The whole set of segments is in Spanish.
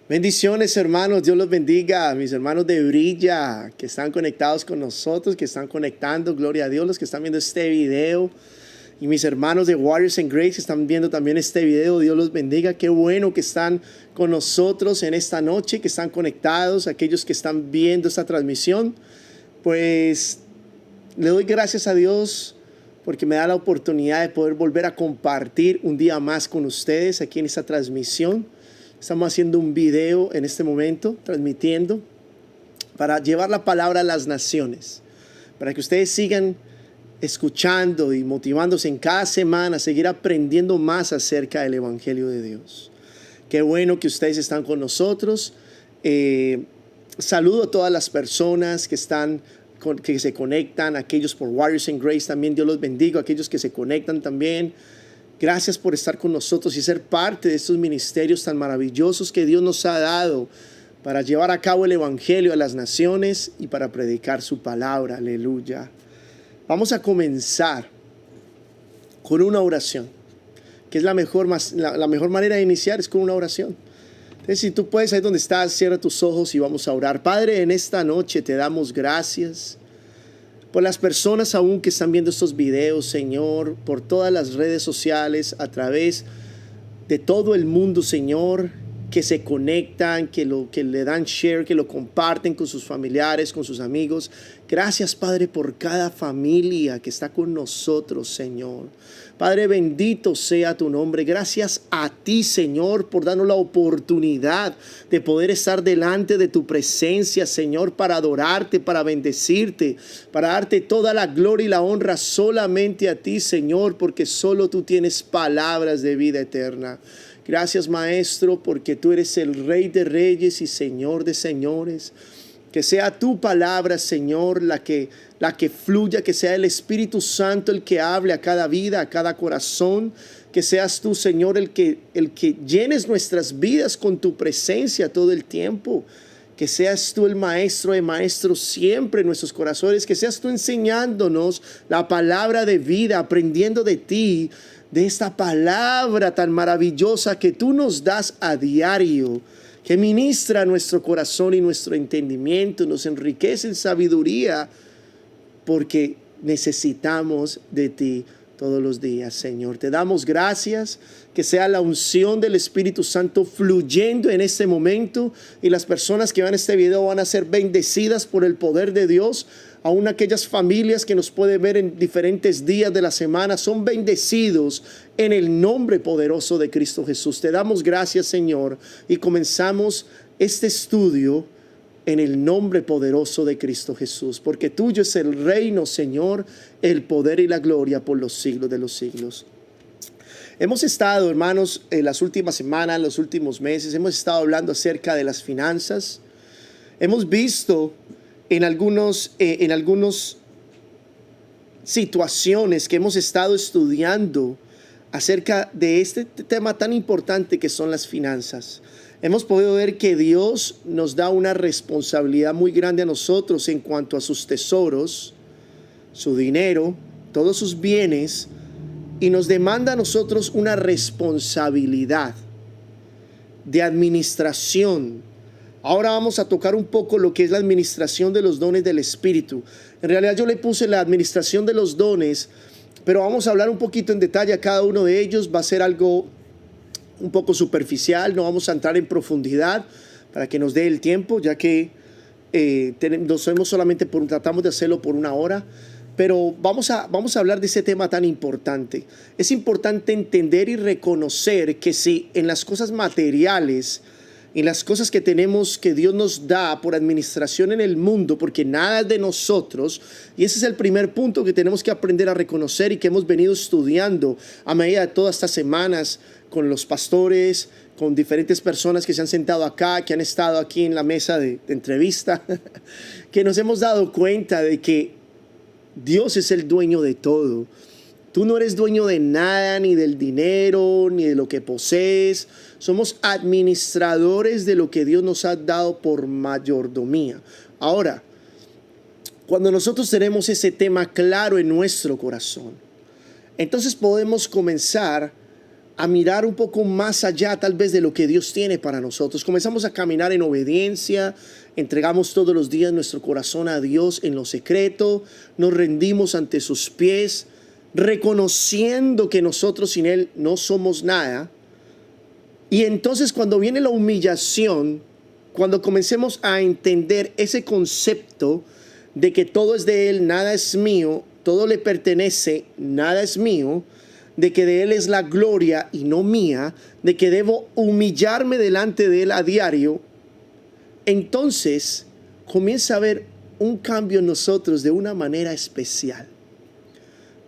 Bendiciones, hermanos, Dios los bendiga. Mis hermanos de Brilla que están conectados con nosotros, que están conectando, gloria a Dios, los que están viendo este video. Y mis hermanos de Warriors and Grace que están viendo también este video, Dios los bendiga. Qué bueno que están con nosotros en esta noche, que están conectados, aquellos que están viendo esta transmisión. Pues le doy gracias a Dios porque me da la oportunidad de poder volver a compartir un día más con ustedes aquí en esta transmisión. Estamos haciendo un video en este momento, transmitiendo, para llevar la palabra a las naciones, para que ustedes sigan escuchando y motivándose en cada semana a seguir aprendiendo más acerca del Evangelio de Dios. Qué bueno que ustedes están con nosotros. Saludo a todas las personas que se conectan, aquellos por Warriors and Grace también, Dios los bendiga, aquellos que se conectan también. Gracias por estar con nosotros y ser parte de estos ministerios tan maravillosos que Dios nos ha dado para llevar a cabo el Evangelio a las naciones y para predicar su palabra. Aleluya. Vamos a comenzar con una oración, que es la mejor manera de iniciar, es con una oración. Entonces, si tú puedes, ahí donde estás, cierra tus ojos y vamos a orar. Padre, en esta noche te damos gracias por las personas aún que están viendo estos videos, Señor, por todas las redes sociales, a través de todo el mundo, Señor, que se conectan, que le dan share, que lo comparten con sus familiares, con sus amigos. Gracias, Padre, por cada familia que está con nosotros, Señor. Padre, bendito sea tu nombre. Gracias a ti, Señor, por darnos la oportunidad de poder estar delante de tu presencia, Señor, para adorarte, para bendecirte, para darte toda la gloria y la honra solamente a ti, Señor, porque solo tú tienes palabras de vida eterna. Gracias, Maestro, porque tú eres el Rey de Reyes y Señor de Señores. Que sea tu palabra, Señor, la que fluya, que sea el Espíritu Santo el que hable a cada vida, a cada corazón. Que seas tú, Señor, el que llenes nuestras vidas con tu presencia todo el tiempo. Que seas tú el Maestro de maestros siempre en nuestros corazones. Que seas tú enseñándonos la palabra de vida, aprendiendo de ti, de esta palabra tan maravillosa que tú nos das a diario, que ministra nuestro corazón y nuestro entendimiento, nos enriquece en sabiduría, porque necesitamos de ti todos los días, Señor. Te damos gracias, que sea la unción del Espíritu Santo fluyendo en este momento, y las personas que vean este video van a ser bendecidas por el poder de Dios. Aún aquellas familias que nos pueden ver en diferentes días de la semana son bendecidos en el nombre poderoso de Cristo Jesús. Te damos gracias, Señor, y comenzamos este estudio en el nombre poderoso de Cristo Jesús, porque tuyo es el reino, Señor, el poder y la gloria por los siglos de los siglos. Hemos estado, hermanos, en las últimas semanas, los últimos meses, hemos estado hablando acerca de las finanzas. Hemos visto en algunas situaciones que hemos estado estudiando acerca de este tema tan importante que son las finanzas. Hemos podido ver que Dios nos da una responsabilidad muy grande a nosotros en cuanto a sus tesoros, su dinero, todos sus bienes, y nos demanda a nosotros una responsabilidad de administración. Ahora vamos a tocar un poco lo que es la administración de los dones del Espíritu. En realidad yo le puse la administración de los dones, pero vamos a hablar un poquito en detalle a cada uno de ellos. Va a ser algo un poco superficial, no vamos a entrar en profundidad para que nos dé el tiempo, ya que tratamos de hacerlo por una hora. Pero vamos a hablar de ese tema tan importante. Es importante entender y reconocer que si en las cosas materiales, en las cosas que tenemos, que Dios nos da por administración en el mundo, porque nada es de nosotros, y ese es el primer punto que tenemos que aprender a reconocer y que hemos venido estudiando a medida de todas estas semanas con los pastores, con diferentes personas que se han sentado acá, que han estado aquí en la mesa de entrevista, que nos hemos dado cuenta de que Dios es el dueño de todo. Tú no eres dueño de nada, ni del dinero, ni de lo que posees. Somos administradores de lo que Dios nos ha dado por mayordomía. Ahora, cuando nosotros tenemos ese tema claro en nuestro corazón, entonces podemos comenzar a mirar un poco más allá tal vez de lo que Dios tiene para nosotros. Comenzamos a caminar en obediencia, entregamos todos los días nuestro corazón a Dios en lo secreto, nos rendimos ante sus pies, reconociendo que nosotros sin Él no somos nada. Y entonces cuando viene la humillación, cuando comencemos a entender ese concepto de que todo es de Él, nada es mío, todo le pertenece, nada es mío, de que de Él es la gloria y no mía, de que debo humillarme delante de Él a diario, entonces comienza a haber un cambio en nosotros de una manera especial.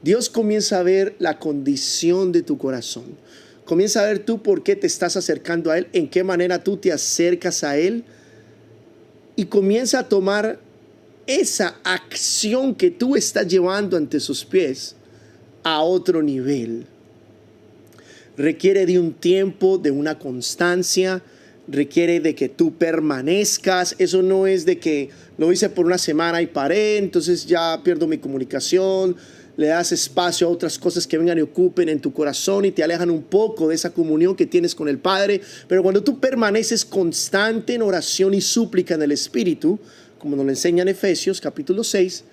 Dios comienza a ver la condición de tu corazón. Comienza a ver tú por qué te estás acercando a Él, en qué manera tú te acercas a Él, y comienza a tomar esa acción que tú estás llevando ante sus pies a otro nivel. Requiere de un tiempo, de una constancia, requiere de que tú permanezcas. Eso no es de que lo hice por una semana y paré, entonces ya pierdo mi comunicación. Le das espacio a otras cosas que vengan y ocupen en tu corazón y te alejan un poco de esa comunión que tienes con el Padre. Pero cuando tú permaneces constante en oración y súplica en el Espíritu, como nos lo enseña en Efesios capítulo 6,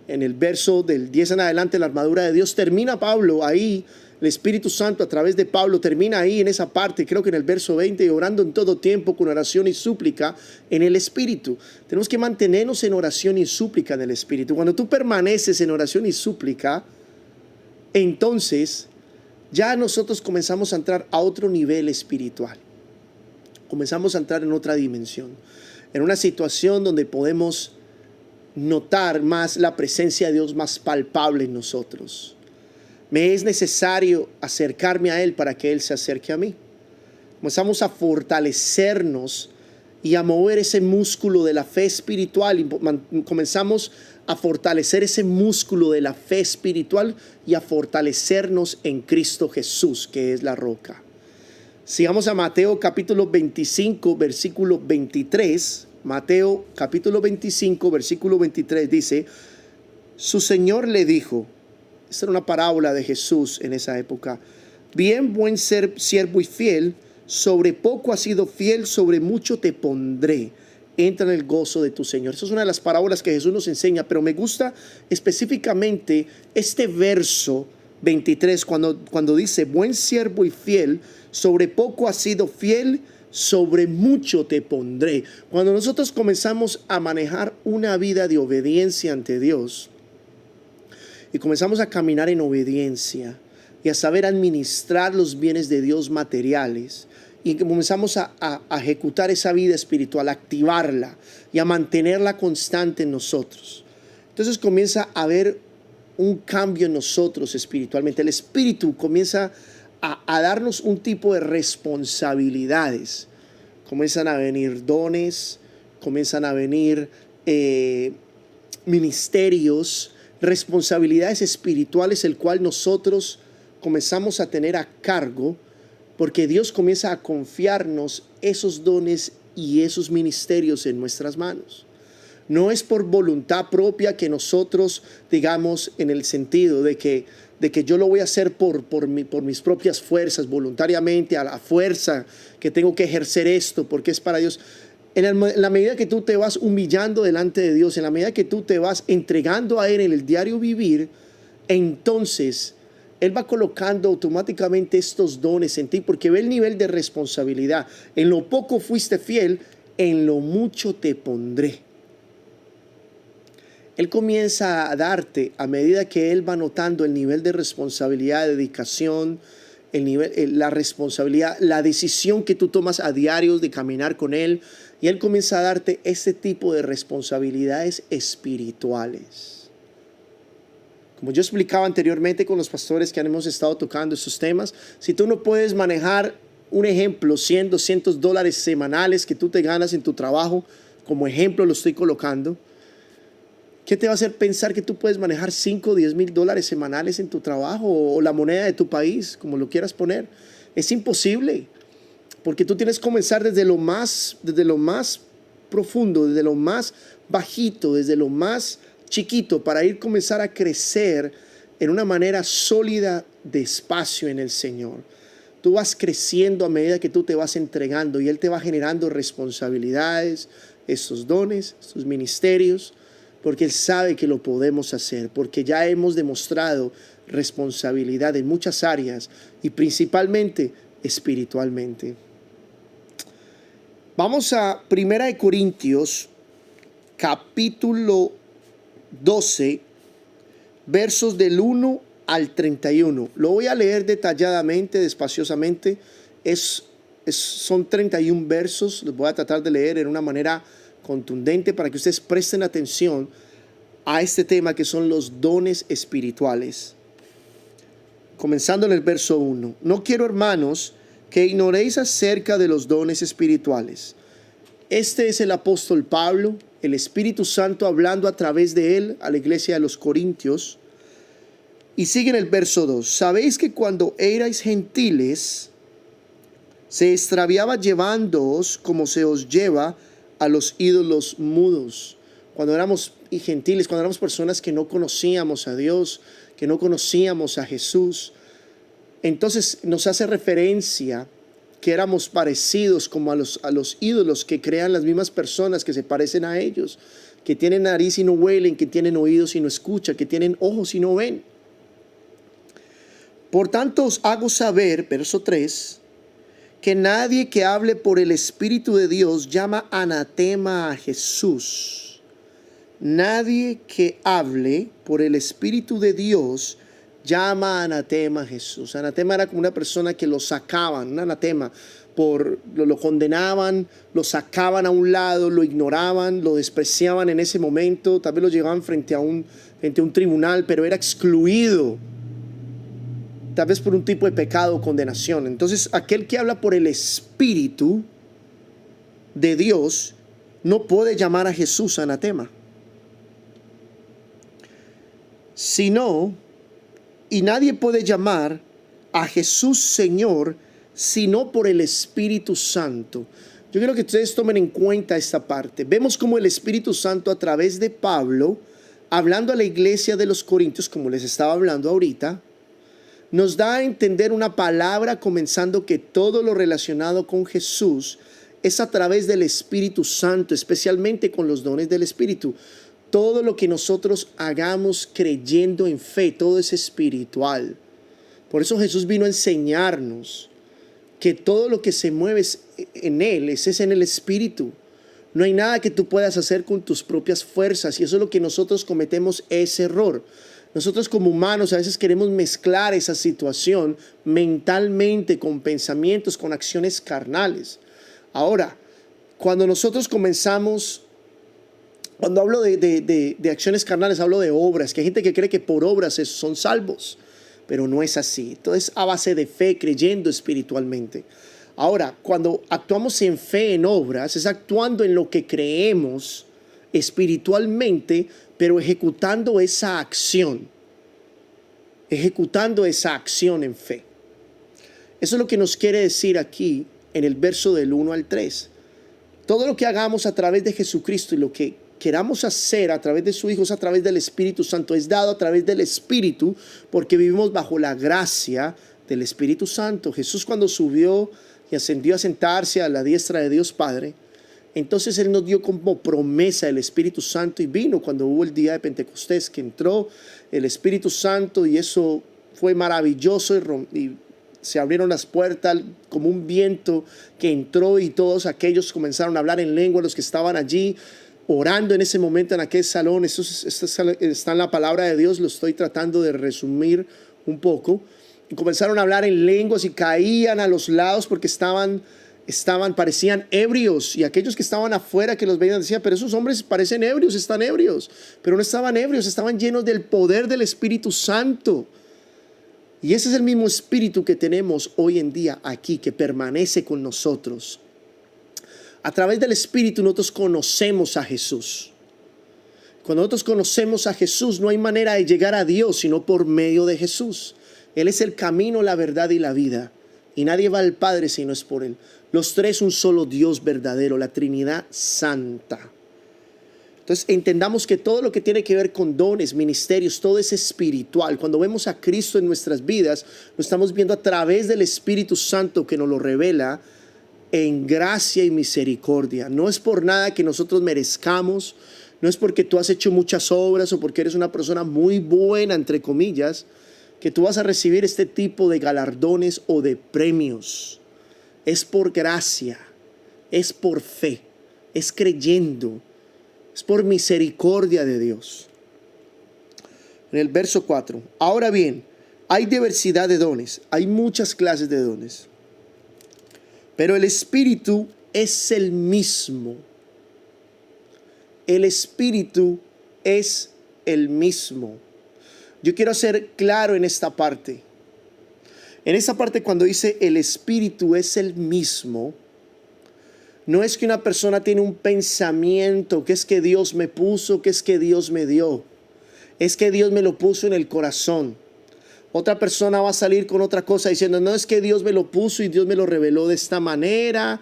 en el verso del 10 en adelante, la armadura de Dios, termina Pablo ahí, el Espíritu Santo a través de Pablo termina ahí en esa parte, creo que en el verso 20, y orando en todo tiempo con oración y súplica en el Espíritu. Tenemos que mantenernos en oración y súplica en el Espíritu. Cuando tú permaneces en oración y súplica, entonces ya nosotros comenzamos a entrar a otro nivel espiritual. Comenzamos a entrar en otra dimensión, en una situación donde podemos notar más la presencia de Dios más palpable en nosotros. Me es necesario acercarme a Él para que Él se acerque a mí. Comenzamos a fortalecernos y a mover ese músculo de la fe espiritual, y comenzamos a fortalecer ese músculo de la fe espiritual y a fortalecernos en Cristo Jesús, que es la roca. Sigamos a Mateo capítulo 25, versículo 23. Mateo capítulo 25, versículo 23 dice: su Señor le dijo, esta era una parábola de Jesús en esa época: bien, buen siervo y fiel, sobre poco has sido fiel, sobre mucho te pondré, entra en el gozo de tu Señor. Esa es una de las parábolas que Jesús nos enseña, pero me gusta específicamente este verso 23, cuando dice: buen siervo y fiel, sobre poco has sido fiel, sobre mucho te pondré. Cuando nosotros comenzamos a manejar una vida de obediencia ante Dios y comenzamos a caminar en obediencia y a saber administrar los bienes de Dios materiales, y comenzamos a ejecutar esa vida espiritual, a activarla y a mantenerla constante en nosotros, entonces comienza a haber un cambio en nosotros espiritualmente. El Espíritu comienza a darnos un tipo de responsabilidades. Comienzan a venir dones, comienzan a venir ministerios, responsabilidades espirituales, el cual nosotros comenzamos a tener a cargo, porque Dios comienza a confiarnos esos dones y esos ministerios en nuestras manos. No es por voluntad propia que nosotros digamos, en el sentido de que yo lo voy a hacer por mis propias fuerzas, voluntariamente, a la fuerza que tengo que ejercer esto porque es para Dios. En la medida que tú te vas humillando delante de Dios, en la medida que tú te vas entregando a Él en el diario vivir, entonces Él va colocando automáticamente estos dones en ti, porque ve el nivel de responsabilidad. En lo poco fuiste fiel, en lo mucho te pondré. Él comienza a darte, a medida que Él va notando el nivel de responsabilidad, de dedicación, la responsabilidad, la decisión que tú tomas a diario de caminar con Él, y Él comienza a darte ese tipo de responsabilidades espirituales. Como yo explicaba anteriormente con los pastores que hemos estado tocando estos temas, si tú no puedes manejar, un ejemplo, $100, $200 semanales que tú te ganas en tu trabajo, como ejemplo lo estoy colocando, ¿qué te va a hacer pensar que tú puedes manejar $5 o $10,000 semanales en tu trabajo, o la moneda de tu país, como lo quieras poner? Es imposible, porque tú tienes que comenzar desde lo más profundo, desde lo más bajito, desde lo más chiquito, para comenzar a crecer en una manera sólida, despacio en el Señor. Tú vas creciendo a medida que tú te vas entregando y Él te va generando responsabilidades, estos dones, estos ministerios, porque Él sabe que lo podemos hacer, porque ya hemos demostrado responsabilidad en muchas áreas y principalmente espiritualmente. Vamos a 1 Corintios capítulo 12, versos del 1 al 31. Lo voy a leer detalladamente, despaciosamente. Son 31 versos. Los voy a tratar de leer en una manera contundente para que ustedes presten atención a este tema que son los dones espirituales. Comenzando en el verso 1. No quiero, hermanos, que ignoréis acerca de los dones espirituales. Este es el apóstol Pablo, el Espíritu Santo hablando a través de él a la iglesia de los Corintios. Y sigue en el verso 2. Sabéis que cuando erais gentiles, se extraviaba llevándoos como se os lleva a los ídolos mudos. Cuando éramos gentiles, cuando éramos personas que no conocíamos a Dios, que no conocíamos a Jesús, entonces nos hace referencia que éramos parecidos como a los ídolos que crean las mismas personas que se parecen a ellos, que tienen nariz y no huelen, que tienen oídos y no escuchan, que tienen ojos y no ven. Por tanto os hago saber, verso 3, que nadie que hable por el Espíritu de Dios llama anatema a Jesús. Nadie que hable por el Espíritu de Dios llama anatema a Jesús. Anatema era como una persona que lo sacaban, un anatema, lo condenaban, lo sacaban a un lado, lo ignoraban, lo despreciaban en ese momento, tal vez lo llevaban frente a un tribunal, pero era excluido, tal vez por un tipo de pecado o condenación. Entonces, aquel que habla por el Espíritu de Dios no puede llamar a Jesús anatema. Sino, y nadie puede llamar a Jesús Señor sino por el Espíritu Santo. Yo quiero que ustedes tomen en cuenta esta parte. Vemos cómo el Espíritu Santo a través de Pablo, hablando a la iglesia de los Corintios, como les estaba hablando ahorita, nos da a entender una palabra comenzando que todo lo relacionado con Jesús es a través del Espíritu Santo, especialmente con los dones del Espíritu. Todo lo que nosotros hagamos creyendo en fe, todo es espiritual. Por eso Jesús vino a enseñarnos que todo lo que se mueve en Él es en el Espíritu. No hay nada que tú puedas hacer con tus propias fuerzas, y eso es lo que nosotros cometemos, ese error. Nosotros como humanos a veces queremos mezclar esa situación mentalmente con pensamientos, con acciones carnales. Ahora, cuando nosotros comenzamos, cuando hablo de acciones carnales, hablo de obras, que hay gente que cree que por obras son salvos, pero no es así. Todo es a base de fe, creyendo espiritualmente. Ahora, cuando actuamos en fe en obras, es actuando en lo que creemos espiritualmente, pero ejecutando esa acción en fe. Eso es lo que nos quiere decir aquí en el verso del 1 al 3. Todo lo que hagamos a través de Jesucristo y lo que queramos hacer a través de su Hijo es a través del Espíritu Santo, es dado a través del Espíritu, porque vivimos bajo la gracia del Espíritu Santo. Jesús, cuando subió y ascendió a sentarse a la diestra de Dios Padre, entonces Él nos dio como promesa el Espíritu Santo, y vino cuando hubo el día de Pentecostés, que entró el Espíritu Santo, y eso fue maravilloso, y se abrieron las puertas como un viento que entró, y todos aquellos comenzaron a hablar en lengua, los que estaban allí orando en ese momento en aquel salón. Esto está en la palabra de Dios, lo estoy tratando de resumir un poco. Y comenzaron a hablar en lenguas y caían a los lados porque parecían ebrios, y aquellos que estaban afuera que los veían decían: pero esos hombres parecen ebrios, están ebrios. Pero no estaban ebrios, estaban llenos del poder del Espíritu Santo. Y ese es el mismo Espíritu que tenemos hoy en día aquí, que permanece con nosotros. A través del Espíritu nosotros conocemos a Jesús. Cuando nosotros conocemos a Jesús, no hay manera de llegar a Dios sino por medio de Jesús. Él es el camino, la verdad y la vida, y nadie va al Padre si no es por Él. Los tres, un solo Dios verdadero, la Trinidad Santa. Entonces entendamos que todo lo que tiene que ver con dones, ministerios, todo es espiritual. Cuando vemos a Cristo en nuestras vidas, lo estamos viendo a través del Espíritu Santo que nos lo revela en gracia y misericordia. No es por nada que nosotros merezcamos, no es porque tú has hecho muchas obras o porque eres una persona muy buena, entre comillas, que tú vas a recibir este tipo de galardones o de premios. Es por gracia, es por fe, es creyendo. Es por misericordia de Dios. En el verso 4. Ahora bien, hay diversidad de dones. Hay muchas clases de dones. Pero el Espíritu es el mismo. El Espíritu es el mismo. Yo quiero ser claro en esta parte. En esta parte cuando dice el Espíritu es el mismo, no es que una persona tiene un pensamiento, que es que Dios me puso, que es que Dios me dio. Es que Dios me lo puso en el corazón. Otra persona va a salir con otra cosa diciendo, no, es que Dios me lo puso y Dios me lo reveló de esta manera.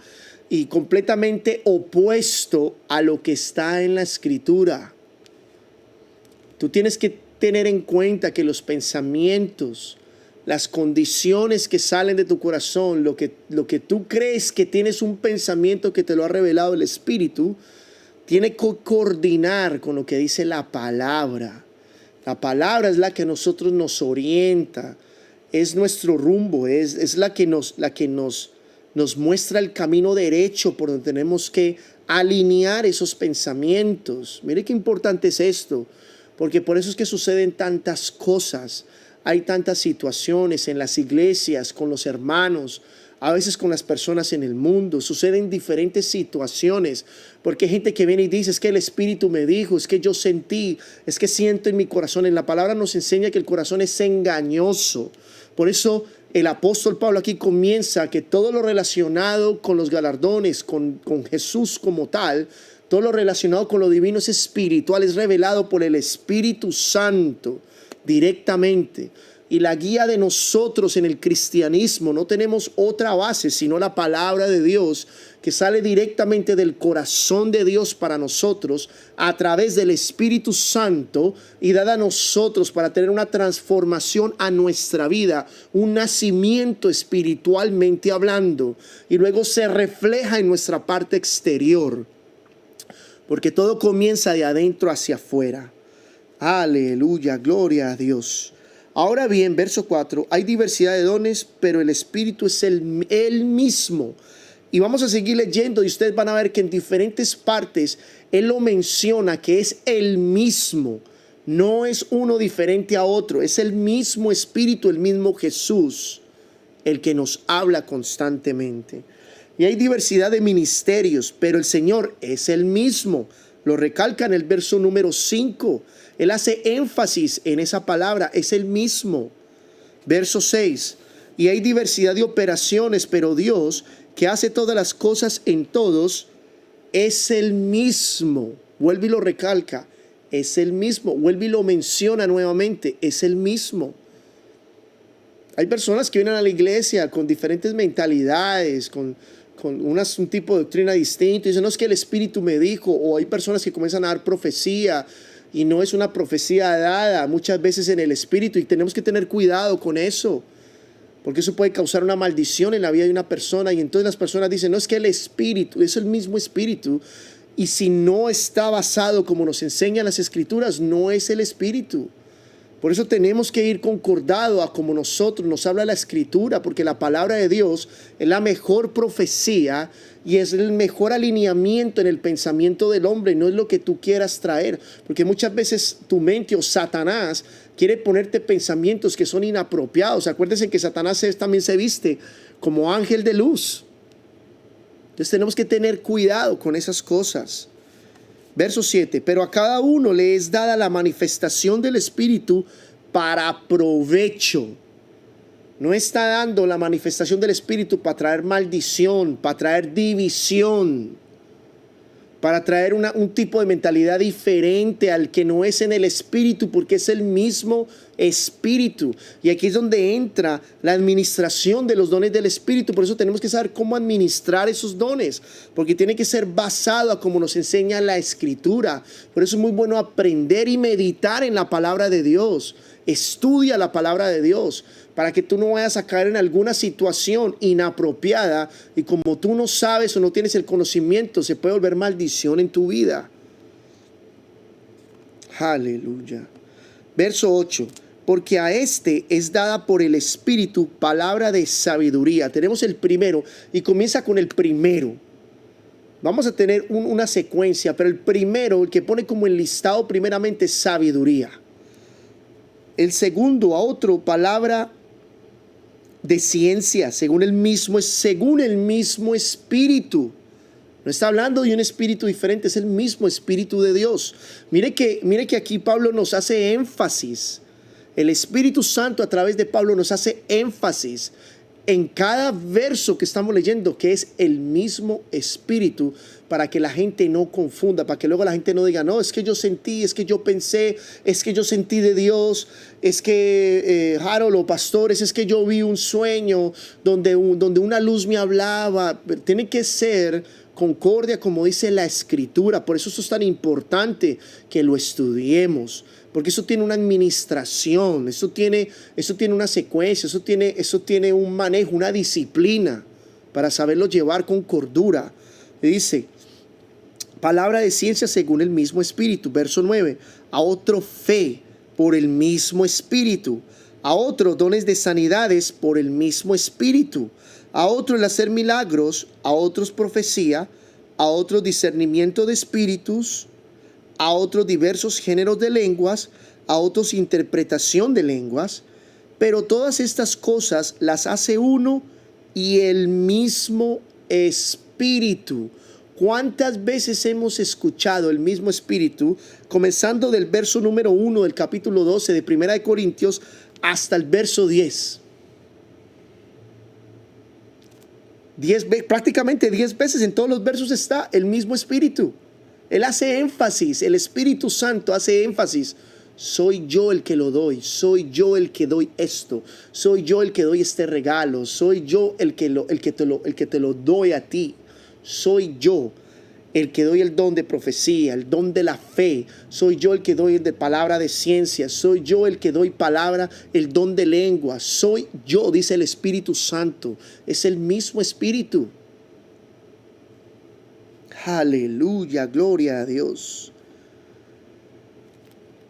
Y completamente opuesto a lo que está en la Escritura. Tú tienes que tener en cuenta que los pensamientos, las condiciones que salen de tu corazón, lo que tú crees que tienes un pensamiento que te lo ha revelado el Espíritu, tiene que coordinar con lo que dice la palabra. La palabra es la que a nosotros nos orienta, es nuestro rumbo, es la que nos muestra el camino derecho por donde tenemos que alinear esos pensamientos. Mire qué importante es esto, porque por eso es que suceden tantas cosas. Hay tantas situaciones en las iglesias, con los hermanos, a veces con las personas en el mundo. Suceden diferentes situaciones, porque hay gente que viene y dice, es que el Espíritu me dijo, es que yo sentí, es que siento en mi corazón. En la palabra nos enseña que el corazón es engañoso. Por eso el apóstol Pablo aquí comienza que todo lo relacionado con los galardones, con Jesús como tal, todo lo relacionado con lo divino es espiritual, es revelado por el Espíritu Santo directamente. Y la guía de nosotros en el cristianismo, no tenemos otra base sino la palabra de Dios que sale directamente del corazón de Dios para nosotros a través del Espíritu Santo y dada a nosotros para tener una transformación a nuestra vida, un nacimiento espiritualmente hablando, y luego se refleja en nuestra parte exterior, porque todo comienza de adentro hacia afuera. Aleluya, gloria a Dios. Ahora bien, verso 4, hay diversidad de dones, pero el Espíritu es el mismo. Y vamos a seguir leyendo y ustedes van a ver que en diferentes partes Él lo menciona que es el mismo. No es uno diferente a otro, es el mismo Espíritu, el mismo Jesús, el que nos habla constantemente. Y hay diversidad de ministerios, pero el Señor es el mismo. Lo recalca en el verso número 5. Él hace énfasis en esa palabra, es el mismo. Verso 6. Y hay diversidad de operaciones, pero Dios, que hace todas las cosas en todos, es el mismo. Vuelve y lo recalca, es el mismo. Vuelve y lo menciona nuevamente, es el mismo. Hay personas que vienen a la iglesia con diferentes mentalidades, con un tipo de doctrina distinta, y dicen, no, es que el Espíritu me dijo. O hay personas que comienzan a dar profecía y no es una profecía dada muchas veces en el Espíritu, y tenemos que tener cuidado con eso, porque eso puede causar una maldición en la vida de una persona. Y entonces las personas dicen, no, es que el Espíritu, es el mismo Espíritu, y si no está basado como nos enseñan las Escrituras, no es el Espíritu. Por eso tenemos que ir concordado a como nosotros nos habla la Escritura, porque la palabra de Dios es la mejor profecía y es el mejor alineamiento en el pensamiento del hombre, no es lo que tú quieras traer, porque muchas veces tu mente o Satanás quiere ponerte pensamientos que son inapropiados. Acuérdense que Satanás también se viste como ángel de luz. Entonces tenemos que tener cuidado con esas cosas. Verso 7, pero a cada uno le es dada la manifestación del Espíritu para provecho. No está dando la manifestación del Espíritu para traer maldición, para traer división. para traer un tipo de mentalidad diferente al que no es en el Espíritu, porque es el mismo Espíritu. Y aquí es donde entra la administración de los dones del Espíritu. Por eso tenemos que saber cómo administrar esos dones, porque tiene que ser basado a como nos enseña la Escritura. Por eso es muy bueno aprender y meditar en la palabra de Dios. Estudia la palabra de Dios para que tú no vayas a caer en alguna situación inapropiada y como tú no sabes o no tienes el conocimiento, se puede volver maldición en tu vida. Aleluya. Verso 8. Porque a este es dada por el Espíritu palabra de sabiduría. Tenemos el primero y comienza con el primero. Vamos a tener una secuencia, pero el primero, el que pone como enlistado primeramente, es sabiduría. El segundo, a otro, palabra de ciencia, según el mismo Espíritu. No está hablando de un espíritu diferente, es el mismo Espíritu de Dios. Mire que aquí Pablo nos hace énfasis. El Espíritu Santo a través de Pablo nos hace énfasis en cada verso que estamos leyendo, que es el mismo Espíritu, para que la gente no confunda, para que luego la gente no diga, no, es que yo sentí, es que yo pensé, es que yo sentí de Dios, es que Harold o pastores, es que yo vi un sueño donde una luz me hablaba. Tiene que ser concordia como dice la Escritura. Por eso es tan importante que lo estudiemos, porque eso tiene una administración, eso tiene una secuencia, eso tiene un manejo, una disciplina para saberlo llevar con cordura. Dice, palabra de ciencia según el mismo Espíritu. Verso 9, a otro fe por el mismo Espíritu, a otro dones de sanidades por el mismo Espíritu, a otro el hacer milagros, a otros profecía, a otros discernimiento de espíritus, a otros diversos géneros de lenguas, a otros interpretación de lenguas, pero todas estas cosas las hace uno y el mismo Espíritu. ¿Cuántas veces hemos escuchado el mismo Espíritu, comenzando del verso número 1 del capítulo 12 de 1 de Corintios hasta el verso 10? Prácticamente 10 veces en todos los versos está el mismo Espíritu. Él hace énfasis, el Espíritu Santo hace énfasis. Soy yo el que lo doy, soy yo el que doy esto, soy yo el que doy este regalo, soy yo el que te lo doy a ti, soy yo el que doy el don de profecía, el don de la fe, soy yo el que doy el de palabra de ciencia, soy yo el que doy palabra, el don de lengua, soy yo, dice el Espíritu Santo, es el mismo Espíritu. Aleluya, gloria a Dios.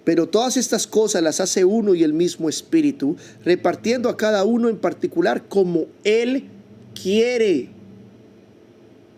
Pero todas estas cosas las hace uno y el mismo Espíritu, repartiendo a cada uno en particular como Él quiere.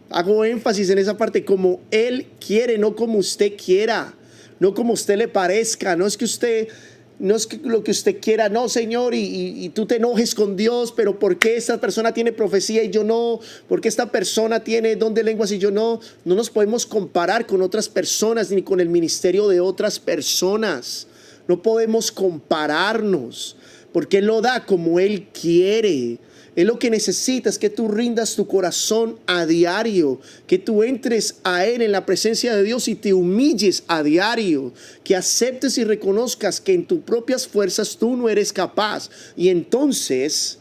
Hago énfasis en esa parte, como Él quiere, no como usted quiera, no como usted le parezca. No es que lo que usted quiera, no, Señor, y tú te enojes con Dios, pero ¿por qué esta persona tiene profecía y yo no? ¿Por qué esta persona tiene don de lenguas y yo no? No nos podemos comparar con otras personas ni con el ministerio de otras personas. No podemos compararnos, porque Él lo da como Él quiere. Él lo que necesita es que tú rindas tu corazón a diario, que tú entres a Él en la presencia de Dios y te humilles a diario, que aceptes y reconozcas que en tus propias fuerzas tú no eres capaz. Y entonces,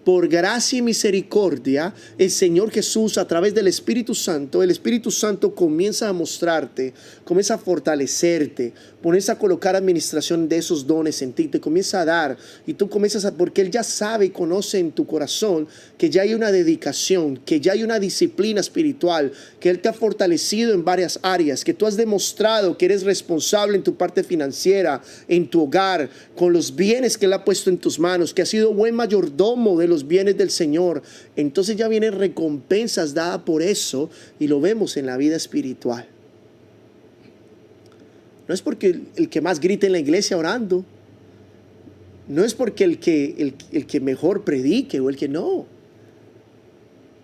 por gracia y misericordia, el Señor Jesús a través del Espíritu Santo, el Espíritu Santo comienza a mostrarte, comienza a fortalecerte, comienza a colocar administración de esos dones en ti, te comienza a dar y tú comienzas porque Él ya sabe y conoce en tu corazón que ya hay una dedicación, que ya hay una disciplina espiritual, que Él te ha fortalecido en varias áreas, que tú has demostrado que eres responsable en tu parte financiera, en tu hogar, con los bienes que Él ha puesto en tus manos, que has sido buen mayordomo de los bienes del Señor. Entonces ya vienen recompensas dadas por eso y lo vemos en la vida espiritual. No es porque el que más grite en la iglesia orando, no es porque el que mejor predique o el que no.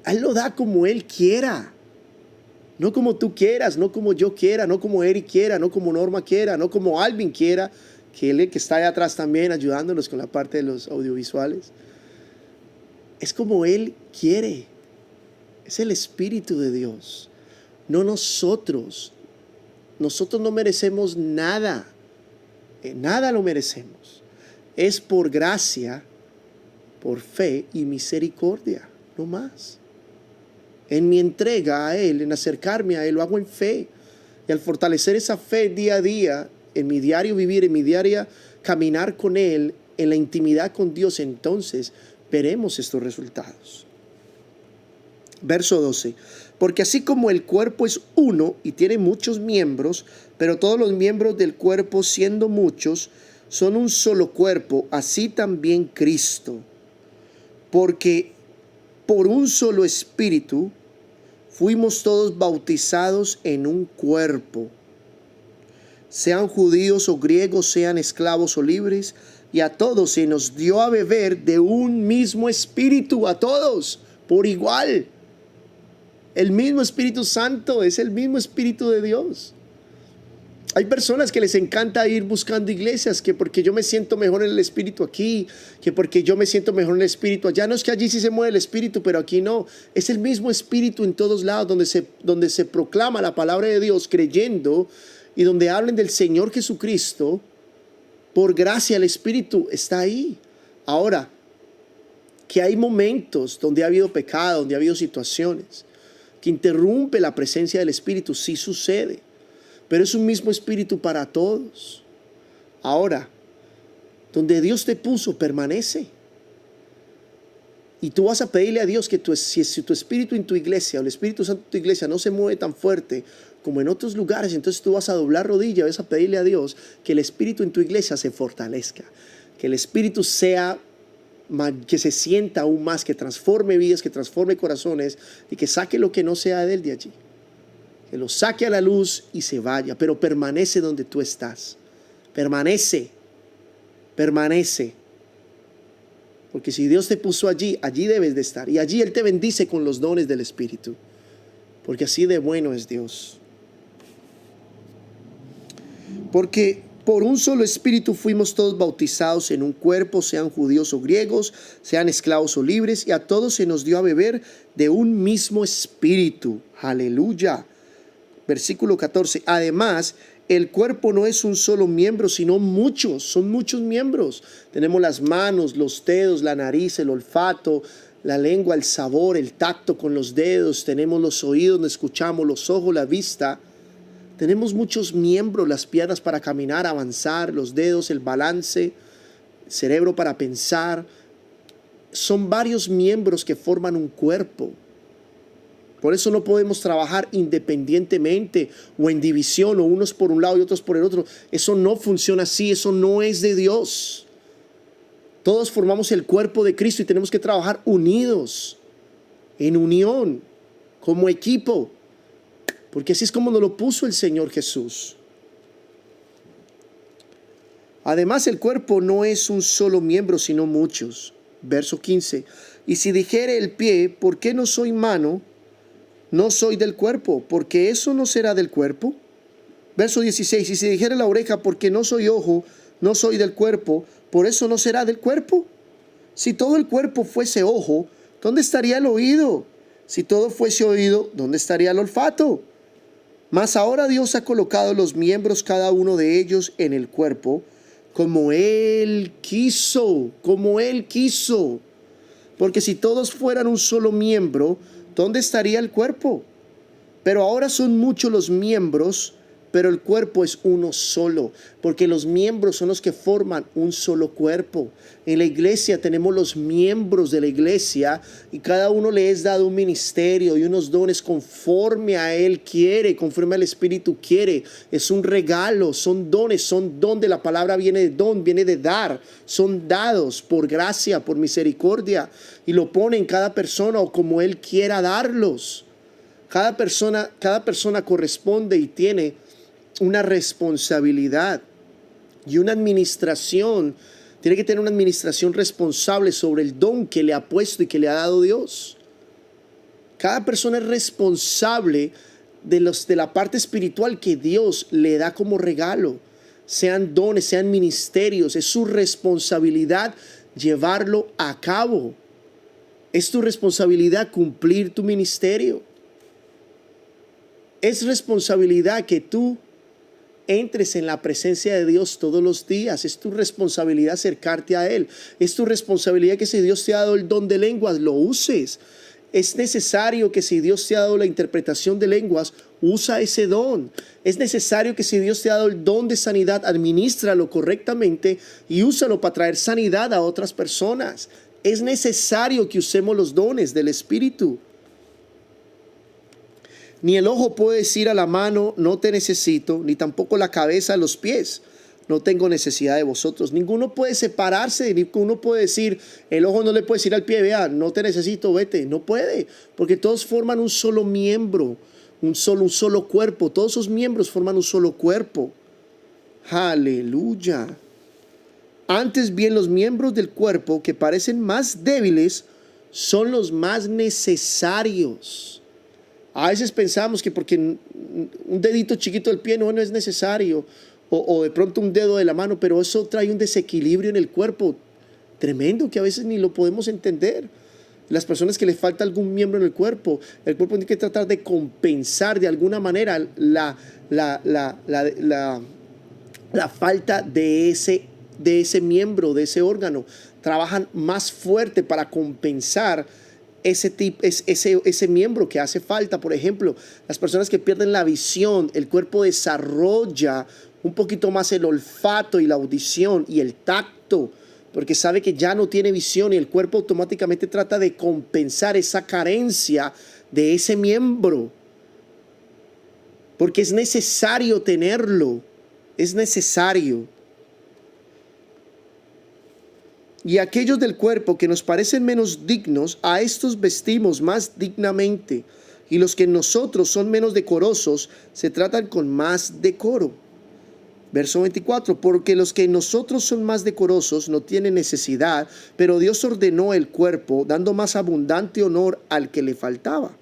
Él lo da como Él quiera, no como tú quieras, no como yo quiera, no como Eric quiera, no como Norma quiera, no como Alvin quiera, que él que está allá atrás también ayudándonos con la parte de los audiovisuales. Es como Él quiere. Es el Espíritu de Dios, no nosotros. Nosotros no merecemos nada, nada lo merecemos. Es por gracia, por fe y misericordia, no más. En mi entrega a Él, en acercarme a Él, lo hago en fe. Y al fortalecer esa fe día a día, en mi diario vivir, en mi diaria caminar con Él, en la intimidad con Dios, entonces veremos estos resultados. Verso 12. Porque así como el cuerpo es uno y tiene muchos miembros, pero todos los miembros del cuerpo, siendo muchos, son un solo cuerpo, así también Cristo. Porque por un solo espíritu fuimos todos bautizados en un cuerpo, sean judíos o griegos, sean esclavos o libres, y a todos se nos dio a beber de un mismo espíritu, a todos, por igual. El mismo Espíritu Santo es el mismo Espíritu de Dios. Hay personas que les encanta ir buscando iglesias, que porque yo me siento mejor en el Espíritu aquí, que porque yo me siento mejor en el Espíritu allá. No, es que allí sí se mueve el Espíritu, pero aquí no. Es el mismo Espíritu en todos lados, donde se proclama la palabra de Dios creyendo y donde hablen del Señor Jesucristo. Por gracia el Espíritu está ahí. Ahora, que hay momentos donde ha habido pecado, donde ha habido situaciones que interrumpe la presencia del Espíritu, sí sucede, pero es un mismo Espíritu para todos. Ahora, donde Dios te puso, permanece. Y tú vas a pedirle a Dios que si tu Espíritu en tu iglesia, o el Espíritu Santo en tu iglesia no se mueve tan fuerte como en otros lugares, entonces tú vas a doblar rodilla, vas a pedirle a Dios que el Espíritu en tu iglesia se fortalezca, que el Espíritu que se sienta aún más, que transforme vidas, que transforme corazones y que saque lo que no sea de él de allí. Que lo saque a la luz y se vaya, pero permanece donde tú estás. Permanece. Porque si Dios te puso allí, allí debes de estar. Y allí Él te bendice con los dones del Espíritu. Porque así de bueno es Dios. Porque por un solo espíritu fuimos todos bautizados en un cuerpo, sean judíos o griegos, sean esclavos o libres, y a todos se nos dio a beber de un mismo espíritu. Aleluya. Versículo 14. Además, el cuerpo no es un solo miembro, sino muchos, son muchos miembros. Tenemos las manos, los dedos, la nariz, el olfato, la lengua, el sabor, el tacto con los dedos. Tenemos los oídos donde escuchamos, los ojos, la vista. Tenemos muchos miembros, las piernas para caminar, avanzar, los dedos, el balance, el cerebro para pensar. Son varios miembros que forman un cuerpo. Por eso no podemos trabajar independientemente o en división, o unos por un lado y otros por el otro. Eso no funciona así, eso no es de Dios. Todos formamos el cuerpo de Cristo y tenemos que trabajar unidos, en unión, como equipo. Porque así es como nos lo puso el Señor Jesús. Además, el cuerpo no es un solo miembro, sino muchos. Verso 15. Y si dijere el pie, ¿por qué no soy mano? No soy del cuerpo, porque eso no será del cuerpo. Verso 16. Y si dijere la oreja, porque no soy ojo, no soy del cuerpo, por eso no será del cuerpo. Si todo el cuerpo fuese ojo, ¿dónde estaría el oído? Si todo fuese oído, ¿dónde estaría el olfato? Mas ahora Dios ha colocado los miembros, cada uno de ellos, en el cuerpo, como Él quiso, como Él quiso. Porque si todos fueran un solo miembro, ¿dónde estaría el cuerpo? Pero ahora son muchos los miembros, pero el cuerpo es uno solo, porque los miembros son los que forman un solo cuerpo. En la iglesia tenemos los miembros de la iglesia y cada uno le es dado un ministerio y unos dones conforme a Él quiere, conforme al Espíritu quiere. Es un regalo, son dones, son donde la palabra viene de don, viene de dar. Son dados por gracia, por misericordia, y lo pone en cada persona o como Él quiera darlos. Cada persona corresponde y tiene una responsabilidad y una administración. Tiene que tener una administración responsable sobre el don que le ha puesto y que le ha dado Dios. Cada persona es responsable de la parte espiritual que Dios le da como regalo. Sean dones, sean ministerios, es su responsabilidad llevarlo a cabo. Es tu responsabilidad cumplir tu ministerio. Es responsabilidad que tú entres en la presencia de Dios todos los días. Es tu responsabilidad acercarte a Él. Es tu responsabilidad que si Dios te ha dado el don de lenguas, lo uses. Es necesario que si Dios te ha dado la interpretación de lenguas, usa ese don. Es necesario que si Dios te ha dado el don de sanidad, administralo correctamente y úsalo para traer sanidad a otras personas. Es necesario que usemos los dones del Espíritu. Ni el ojo puede decir a la mano, no te necesito, ni tampoco la cabeza a los pies, no tengo necesidad de vosotros. Ninguno puede separarse, ninguno puede decir, el ojo no le puede decir al pie, vea, no te necesito, vete. No puede, porque todos forman un solo miembro, un solo cuerpo. Todos esos miembros forman un solo cuerpo. Aleluya. Antes bien, los miembros del cuerpo que parecen más débiles son los más necesarios. A veces pensamos que porque un dedito chiquito del pie no es necesario, o de pronto un dedo de la mano, pero eso trae un desequilibrio en el cuerpo tremendo que a veces ni lo podemos entender. Las personas que les falta algún miembro en el cuerpo tiene que tratar de compensar de alguna manera la falta de ese miembro, de ese órgano. Trabajan más fuerte para compensar ese miembro que hace falta. Por ejemplo, las personas que pierden la visión, el cuerpo desarrolla un poquito más el olfato y la audición y el tacto, porque sabe que ya no tiene visión y el cuerpo automáticamente trata de compensar esa carencia de ese miembro, porque es necesario tenerlo, es necesario. Y aquellos del cuerpo que nos parecen menos dignos, a estos vestimos más dignamente, y los que en nosotros son menos decorosos, se tratan con más decoro. Verso 24, porque los que en nosotros son más decorosos no tienen necesidad, pero Dios ordenó el cuerpo, dando más abundante honor al que le faltaba,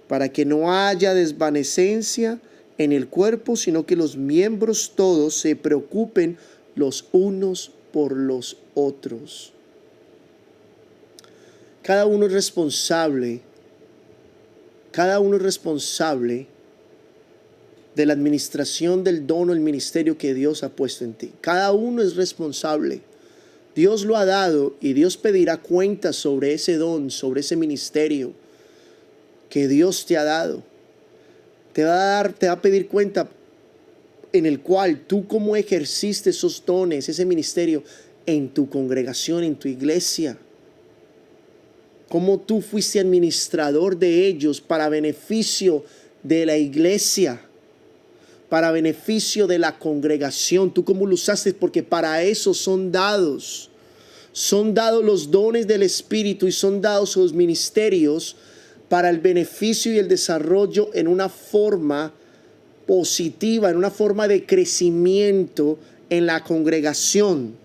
para que no haya desvanecencia en el cuerpo, sino que los miembros todos se preocupen los unos por los otros. Cada uno es responsable de la administración del don o el ministerio que Dios ha puesto en ti. Cada uno es responsable. Dios lo ha dado y Dios pedirá cuentas sobre ese don, sobre ese ministerio que Dios te ha dado. Te va a pedir cuenta en el cual tú cómo ejerciste esos dones, ese ministerio en tu congregación, en tu iglesia. Cómo tú fuiste administrador de ellos para beneficio de la iglesia, para beneficio de la congregación. Tú cómo lo usaste, porque para eso son dados. Son dados los dones del Espíritu y son dados los ministerios para el beneficio y el desarrollo en una forma positiva, en una forma de crecimiento en la congregación.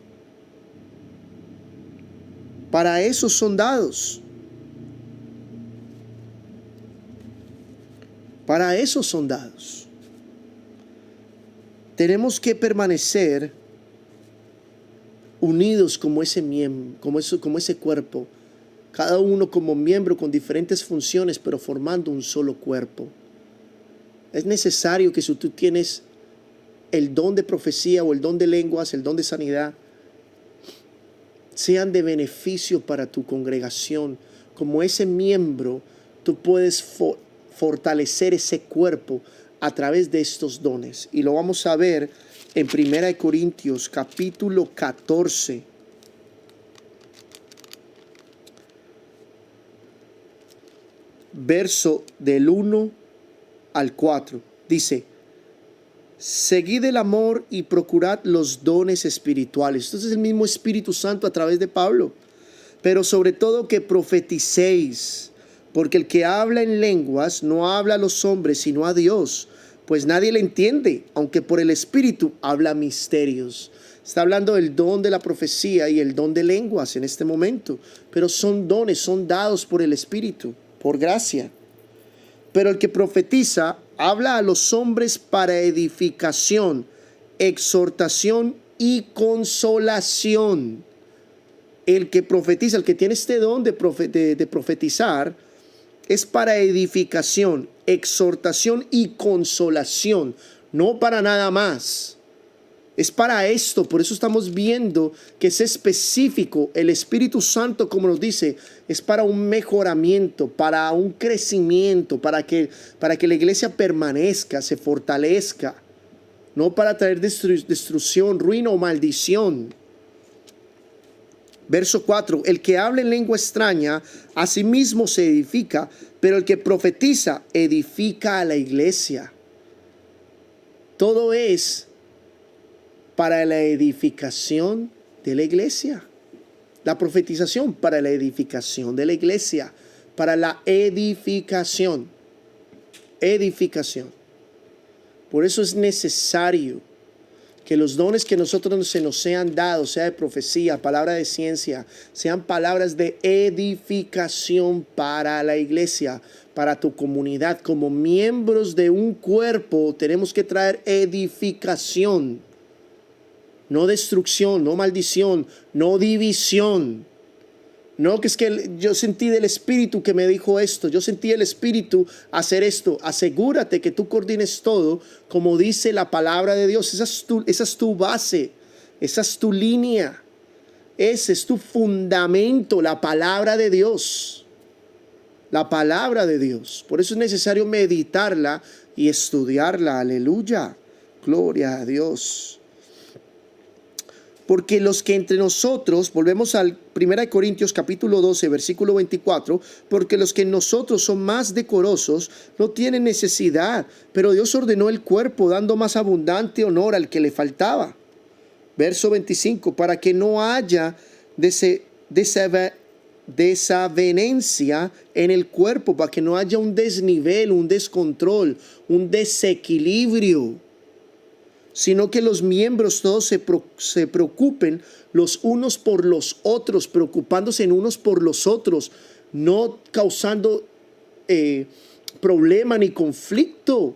Para eso son dados. Para eso son dados. Tenemos que permanecer unidos como ese miembro, como ese cuerpo, cada uno como miembro con diferentes funciones, pero formando un solo cuerpo. Es necesario que si tú tienes el don de profecía o el don de lenguas, el don de sanidad, sean de beneficio para tu congregación. Como ese miembro, tú puedes fortalecer ese cuerpo a través de estos dones. Y lo vamos a ver en 1 Corintios capítulo 14. Verso del 1 al 4. Dice: seguid el amor y procurad los dones espirituales. Entonces es el mismo Espíritu Santo a través de Pablo. Pero sobre todo que profeticéis, porque el que habla en lenguas no habla a los hombres, sino a Dios, pues nadie le entiende, aunque por el Espíritu habla misterios. Está hablando del don de la profecía y el don de lenguas en este momento. Pero son dones, son dados por el Espíritu, por gracia. Pero el que profetiza habla a los hombres para edificación, exhortación y consolación el que profetiza, el que tiene este don de profetizar, es para edificación, exhortación y consolación, no para nada más. Es para esto, por eso estamos viendo que es específico. El Espíritu Santo, como nos dice, es para un mejoramiento, para un crecimiento, para que la iglesia permanezca, se fortalezca, no para traer destrucción, ruina o maldición. Verso 4, el que habla en lengua extraña, a sí mismo se edifica, pero el que profetiza, edifica a la iglesia. Todo es para la edificación de la iglesia. La profetización para la edificación de la iglesia. Para la edificación. Edificación. Por eso es necesario que los dones que nosotros se nos sean dados, sea de profecía, palabra de ciencia, sean palabras de edificación para la iglesia, para tu comunidad. Como miembros de un cuerpo tenemos que traer edificación. No destrucción, no maldición, no división. No, que es que yo sentí del Espíritu que me dijo esto. Yo sentí el Espíritu hacer esto. Asegúrate que tú coordines todo como dice la palabra de Dios. Esa es tu base. Esa es tu línea. Ese es tu fundamento, la palabra de Dios. La palabra de Dios. Por eso es necesario meditarla y estudiarla. Aleluya. Gloria a Dios. Porque los que entre nosotros, volvemos al 1 Corintios capítulo 12, versículo 24, porque los que en nosotros son más decorosos no tienen necesidad, pero Dios ordenó el cuerpo dando más abundante honor al que le faltaba. Verso 25, para que no haya desavenencia en el cuerpo, para que no haya un desnivel, un descontrol, un desequilibrio, sino que los miembros todos se preocupen los unos por los otros, preocupándose en unos por los otros, no causando problema ni conflicto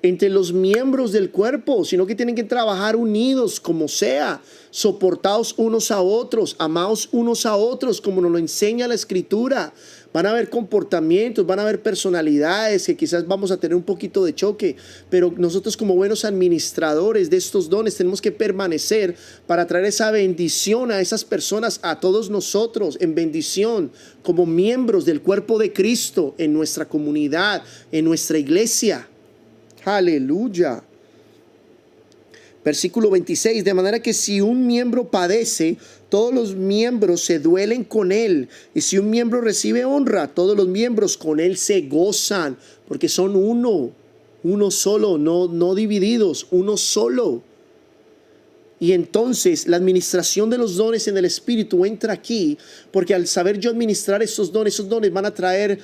entre los miembros del cuerpo, sino que tienen que trabajar unidos como sea, soportados unos a otros, amados unos a otros, como nos lo enseña la Escritura. Van a haber comportamientos, van a haber personalidades que quizás vamos a tener un poquito de choque, pero nosotros como buenos administradores de estos dones tenemos que permanecer para traer esa bendición a esas personas, a todos nosotros, en bendición, como miembros del cuerpo de Cristo, en nuestra comunidad, en nuestra iglesia. Aleluya. Versículo 26, de manera que si un miembro padece, todos los miembros se duelen con él. Y si un miembro recibe honra, todos los miembros con él se gozan. Porque son uno solo, no divididos, uno solo. Y entonces la administración de los dones en el Espíritu entra aquí, porque al saber yo administrar esos dones van a traer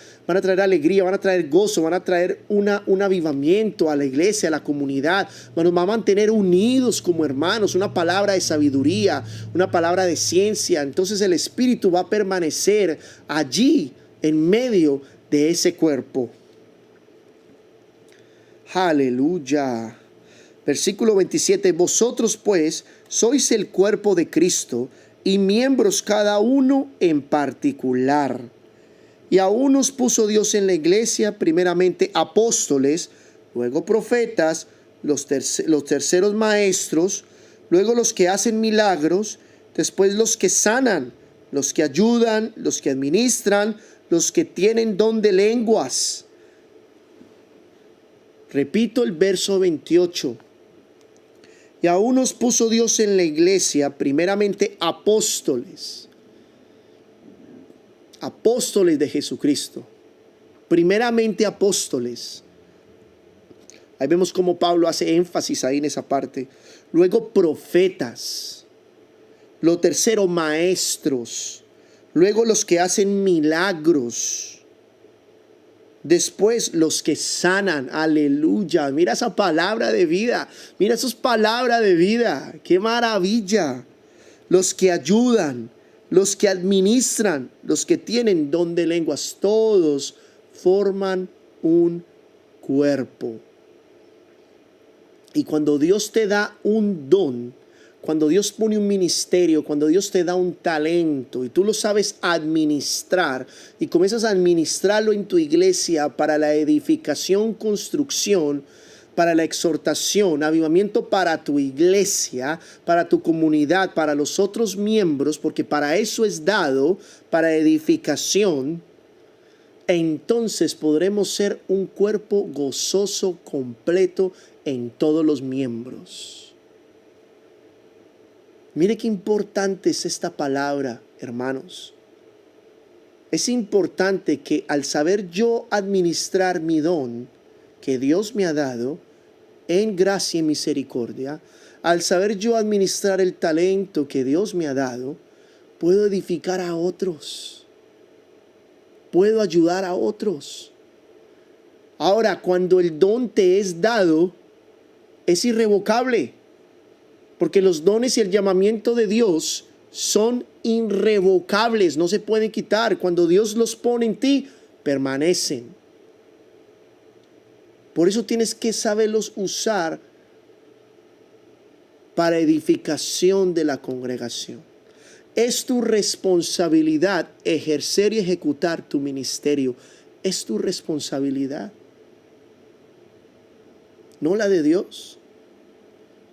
alegría, van a traer gozo, van a traer un avivamiento a la iglesia, a la comunidad, nos va a mantener unidos como hermanos, una palabra de sabiduría, una palabra de ciencia. Entonces el Espíritu va a permanecer allí en medio de ese cuerpo. Aleluya. Versículo 27, vosotros pues sois el cuerpo de Cristo y miembros cada uno en particular. Y a unos puso Dios en la iglesia, primeramente apóstoles, luego profetas, los terceros maestros, luego los que hacen milagros, después los que sanan, los que ayudan, los que administran, los que tienen don de lenguas. Repito el verso 28. Y a unos puso Dios en la iglesia, primeramente apóstoles. Apóstoles de Jesucristo. Primeramente apóstoles. Ahí vemos cómo Pablo hace énfasis ahí en esa parte. Luego profetas. Lo tercero, maestros. Luego los que hacen milagros. Después los que sanan, aleluya. Mira esa palabra de vida. Mira esas palabras de vida. Qué maravilla. Los que ayudan, los que administran, los que tienen don de lenguas. Todos forman un cuerpo. Y cuando Dios te da un don, cuando Dios pone un ministerio, cuando Dios te da un talento y tú lo sabes administrar y comienzas a administrarlo en tu iglesia para la edificación, construcción, para la exhortación, avivamiento para tu iglesia, para tu comunidad, para los otros miembros, porque para eso es dado, para edificación, entonces podremos ser un cuerpo gozoso, completo en todos los miembros. Mire qué importante es esta palabra, hermanos. Es importante que al saber yo administrar mi don que Dios me ha dado en gracia y misericordia, al saber yo administrar el talento que Dios me ha dado, puedo edificar a otros. Puedo ayudar a otros. Ahora, cuando el don te es dado, es irrevocable. Porque los dones y el llamamiento de Dios son irrevocables, no se pueden quitar. Cuando Dios los pone en ti, permanecen. Por eso tienes que saberlos usar para edificación de la congregación. Es tu responsabilidad ejercer y ejecutar tu ministerio. Es tu responsabilidad, no la de Dios.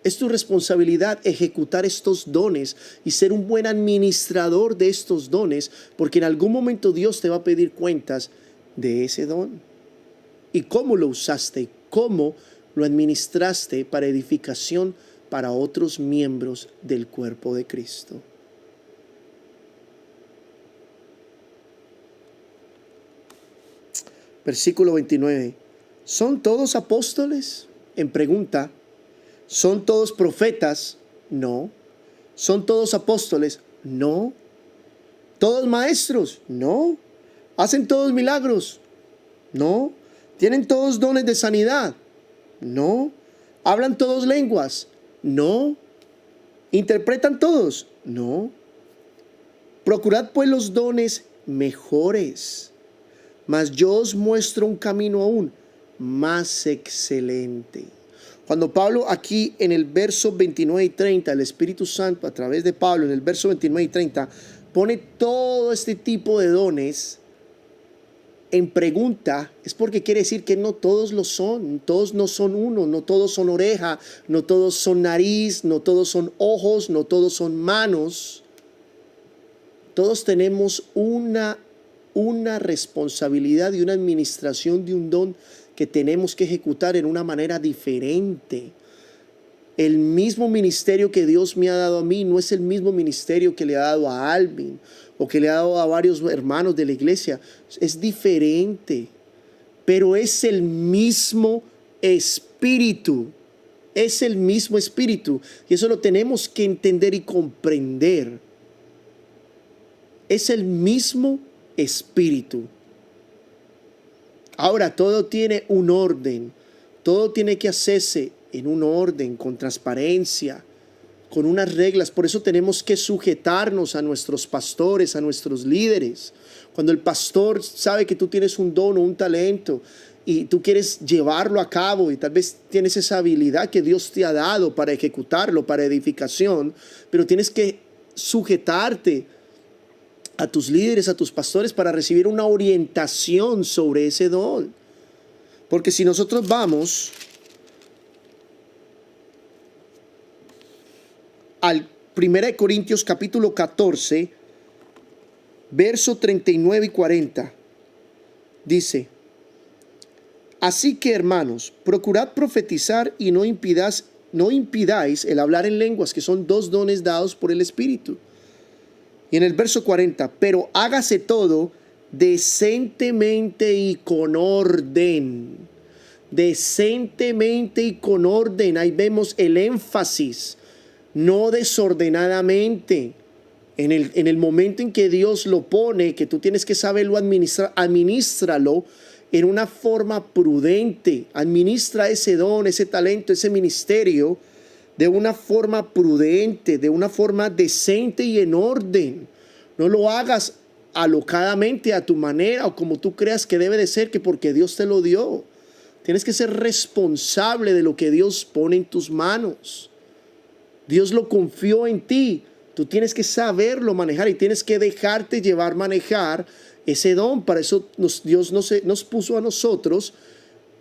Es tu responsabilidad ejecutar estos dones y ser un buen administrador de estos dones, porque en algún momento Dios te va a pedir cuentas de ese don. Y cómo lo usaste, cómo lo administraste para edificación para otros miembros del cuerpo de Cristo. Versículo 29. ¿Son todos apóstoles? En pregunta. ¿Son todos profetas? No. ¿Son todos apóstoles? No. ¿Todos maestros? No. ¿Hacen todos milagros? No. ¿Tienen todos dones de sanidad? No. ¿Hablan todos lenguas? No. ¿Interpretan todos? No. Procurad pues los dones mejores, mas yo os muestro un camino aún más excelente. Cuando Pablo aquí en el verso 29 y 30, el Espíritu Santo a través de Pablo en el verso 29 y 30 pone todo este tipo de dones en pregunta, es porque quiere decir que no todos lo son, todos no son uno, no todos son oreja, no todos son nariz, no todos son ojos, no todos son manos. Todos tenemos una responsabilidad y una administración de un don que tenemos que ejecutar en una manera diferente. El mismo ministerio que Dios me ha dado a mí no es el mismo ministerio que le ha dado a Alvin o que le ha dado a varios hermanos de la iglesia. Es diferente, pero es el mismo espíritu. Es el mismo espíritu y eso lo tenemos que entender y comprender. Es el mismo espíritu. Ahora, todo tiene un orden, todo tiene que hacerse en un orden, con transparencia, con unas reglas. Por eso tenemos que sujetarnos a nuestros pastores, a nuestros líderes. Cuando el pastor sabe que tú tienes un don o un talento y tú quieres llevarlo a cabo y tal vez tienes esa habilidad que Dios te ha dado para ejecutarlo, para edificación, pero tienes que sujetarte a tus líderes, a tus pastores para recibir una orientación sobre ese don. Porque si nosotros vamos al 1 Corintios capítulo 14, verso 39 y 40, dice: así que, hermanos, procurad profetizar y no impidáis el hablar en lenguas, que son dos dones dados por el Espíritu. Y en el verso 40, pero hágase todo decentemente y con orden. Decentemente y con orden. Ahí vemos el énfasis. No desordenadamente. En el momento en que Dios lo pone, que tú tienes que saberlo administrar, administralo en una forma prudente. Administra ese don, ese talento, ese ministerio de una forma prudente, de una forma decente y en orden. No lo hagas alocadamente a tu manera o como tú creas que debe de ser, que porque Dios te lo dio. Tienes que ser responsable de lo que Dios pone en tus manos. Dios lo confió en ti. Tú tienes que saberlo manejar y tienes que dejarte llevar, manejar ese don. Para eso Dios nos puso a nosotros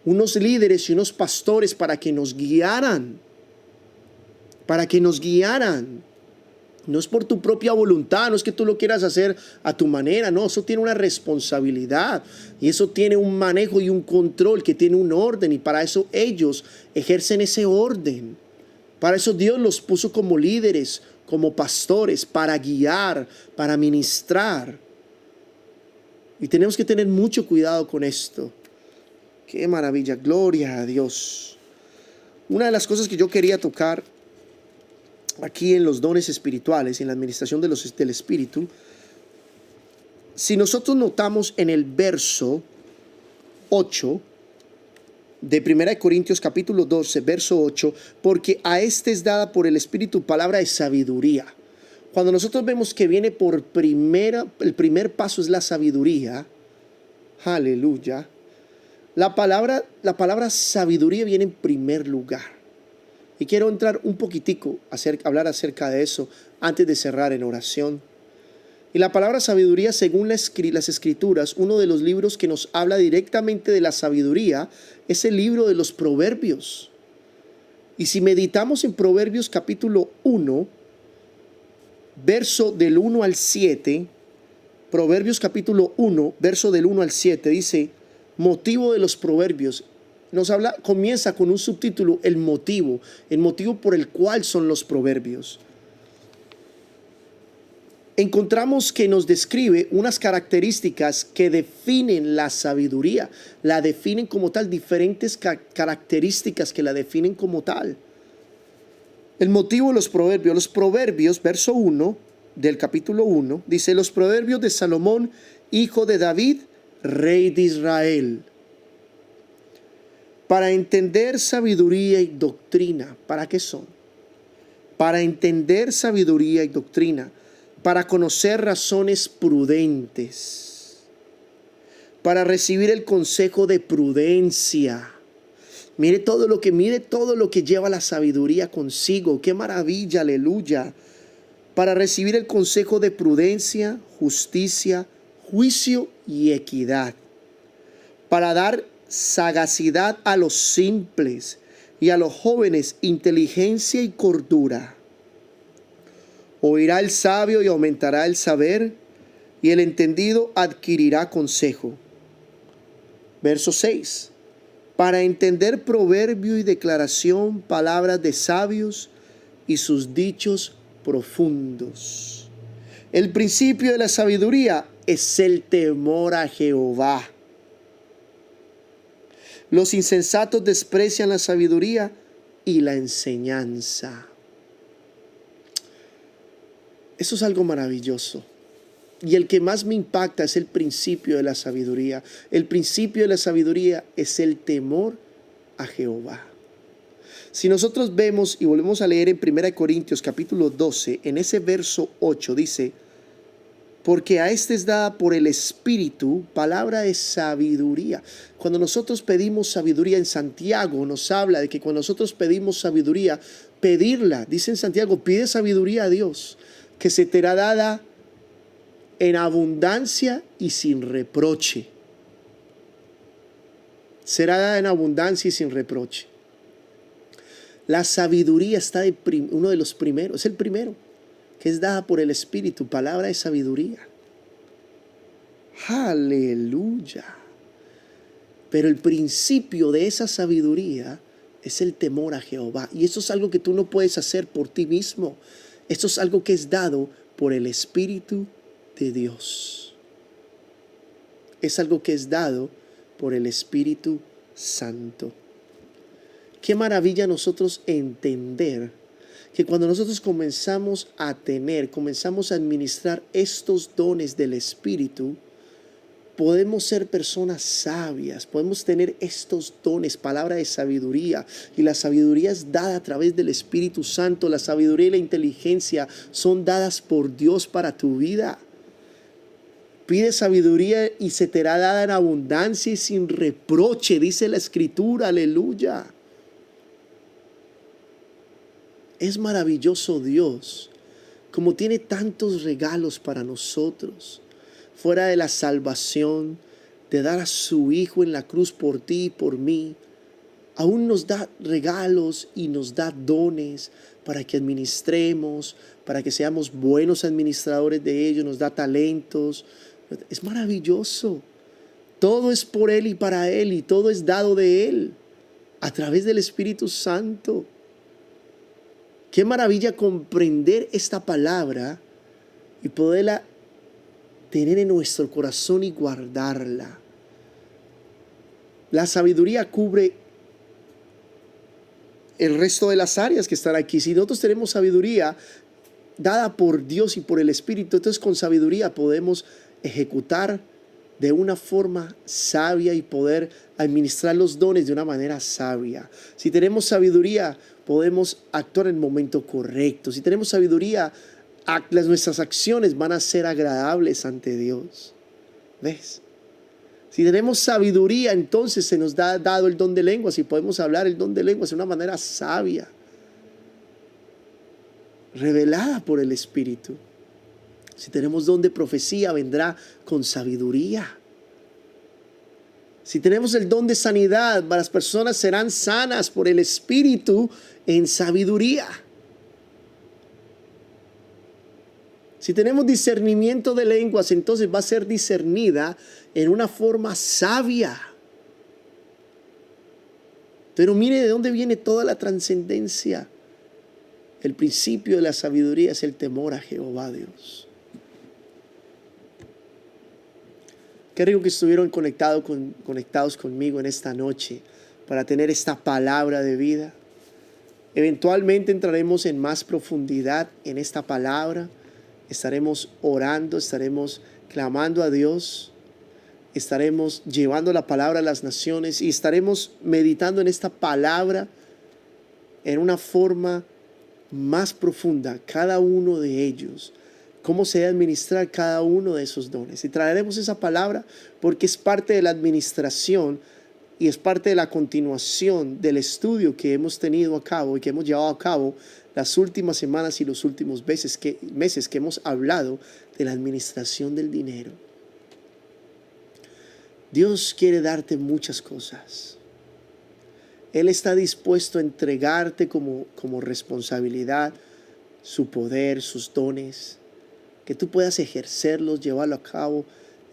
unos líderes y unos pastores para que nos guiaran. Para que nos guiaran. No es por tu propia voluntad, no es que tú lo quieras hacer a tu manera, no, eso tiene una responsabilidad y eso tiene un manejo y un control que tiene un orden, y para eso ellos ejercen ese orden. Para eso Dios los puso como líderes, como pastores, para guiar, para ministrar. Y tenemos que tener mucho cuidado con esto. Qué maravilla, gloria a Dios. Una de las cosas que yo quería tocar aquí en los dones espirituales, en la administración del Espíritu, si nosotros notamos en el verso 8 de 1 Corintios capítulo 12, verso 8, porque a este es dada por el Espíritu palabra de sabiduría. Cuando nosotros vemos que viene el primer paso es la sabiduría, aleluya, la palabra sabiduría viene en primer lugar. Y quiero entrar un poquitico hablar acerca de eso antes de cerrar en oración. Y la palabra sabiduría, según las Escrituras, uno de los libros que nos habla directamente de la sabiduría es el libro de los Proverbios. Y si meditamos en Proverbios capítulo 1, verso del 1 al 7, Proverbios capítulo 1, verso del 1 al 7, dice, motivo de los proverbios. Comienza con un subtítulo, el motivo por el cual son los proverbios. Encontramos que nos describe unas características que definen la sabiduría, la definen como tal, diferentes características que la definen como tal. El motivo de los proverbios, verso 1 del capítulo 1, dice, los proverbios de Salomón, hijo de David, rey de Israel. Para entender sabiduría y doctrina. ¿Para qué son? Para entender sabiduría y doctrina. Para conocer razones prudentes. Para recibir el consejo de prudencia. Mire todo lo que lleva la sabiduría consigo. ¡Qué maravilla! Aleluya. Para recibir el consejo de prudencia, justicia, juicio y equidad. Para dar sagacidad a los simples y a los jóvenes inteligencia y cordura. Oirá el sabio y aumentará el saber, y el entendido adquirirá consejo. Verso 6. Para entender proverbio y declaración, palabras de sabios y sus dichos profundos. El principio de la sabiduría es el temor a Jehová. Los insensatos desprecian la sabiduría y la enseñanza. Eso es algo maravilloso. Y el que más me impacta es el principio de la sabiduría. El principio de la sabiduría es el temor a Jehová. Si nosotros vemos y volvemos a leer en 1 Corintios capítulo 12, en ese verso 8 dice, porque a este es dada por el Espíritu palabra de sabiduría. Cuando nosotros pedimos sabiduría, en Santiago nos habla de que cuando nosotros pedimos sabiduría, pedirla, dice en Santiago, pide sabiduría a Dios, que se te será dada en abundancia y sin reproche. Será dada en abundancia y sin reproche. La sabiduría está de uno de los primeros, es el primero, que es dada por el Espíritu, palabra de sabiduría. Aleluya. Pero el principio de esa sabiduría es el temor a Jehová. Y eso es algo que tú no puedes hacer por ti mismo. Esto es algo que es dado por el Espíritu de Dios. Es algo que es dado por el Espíritu Santo. Qué maravilla nosotros entender que cuando nosotros comenzamos a administrar estos dones del Espíritu, podemos ser personas sabias, podemos tener estos dones, palabra de sabiduría, y la sabiduría es dada a través del Espíritu Santo. La sabiduría y la inteligencia son dadas por Dios para tu vida. Pide sabiduría y se te será dada en abundancia y sin reproche, dice la Escritura, aleluya. Es maravilloso Dios, como tiene tantos regalos para nosotros, fuera de la salvación, de dar a su Hijo en la cruz por ti y por mí. Aún nos da regalos y nos da dones para que administremos, para que seamos buenos administradores de ellos, nos da talentos. Es maravilloso. Todo es por Él y para Él, y todo es dado de Él, a través del Espíritu Santo. Qué maravilla comprender esta palabra y poderla tener en nuestro corazón y guardarla. La sabiduría cubre el resto de las áreas que están aquí. Si nosotros tenemos sabiduría dada por Dios y por el Espíritu, entonces con sabiduría podemos ejecutar de una forma sabia y poder administrar los dones de una manera sabia. Si tenemos sabiduría, podemos actuar en el momento correcto. Si tenemos sabiduría, nuestras acciones van a ser agradables ante Dios. ¿Ves? Si tenemos sabiduría, entonces se nos da dado el don de lenguas y podemos hablar el don de lenguas de una manera sabia, revelada por el Espíritu. Si tenemos don de profecía, vendrá con sabiduría. Si tenemos el don de sanidad, las personas serán sanas por el Espíritu en sabiduría. Si tenemos discernimiento de lenguas, entonces va a ser discernida en una forma sabia. Pero mire de dónde viene toda la trascendencia. El principio de la sabiduría es el temor a Jehová Dios. Qué rico que estuvieron conectados conmigo en esta noche para tener esta palabra de vida. Eventualmente entraremos en más profundidad en esta palabra. Estaremos orando, estaremos clamando a Dios, estaremos llevando la palabra a las naciones y estaremos meditando en esta palabra en una forma más profunda, cada uno de ellos, cómo se debe administrar cada uno de esos dones. Y traeremos esa palabra porque es parte de la administración y es parte de la continuación del estudio que hemos tenido a cabo y que hemos llevado a cabo las últimas semanas y los últimos meses que hemos hablado de la administración del dinero. Dios quiere darte muchas cosas. Él está dispuesto a entregarte como responsabilidad su poder, sus dones, que tú puedas ejercerlos, llevarlo a cabo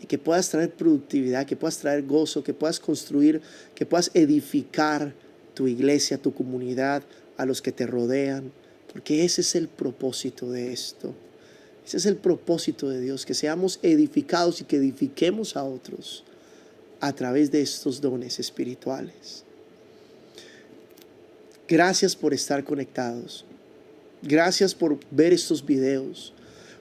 y que puedas traer productividad, que puedas traer gozo, que puedas construir, que puedas edificar tu iglesia, tu comunidad, a los que te rodean. Porque ese es el propósito de esto. Ese es el propósito de Dios, que seamos edificados y que edifiquemos a otros a través de estos dones espirituales. Gracias por estar conectados. Gracias por ver estos videos.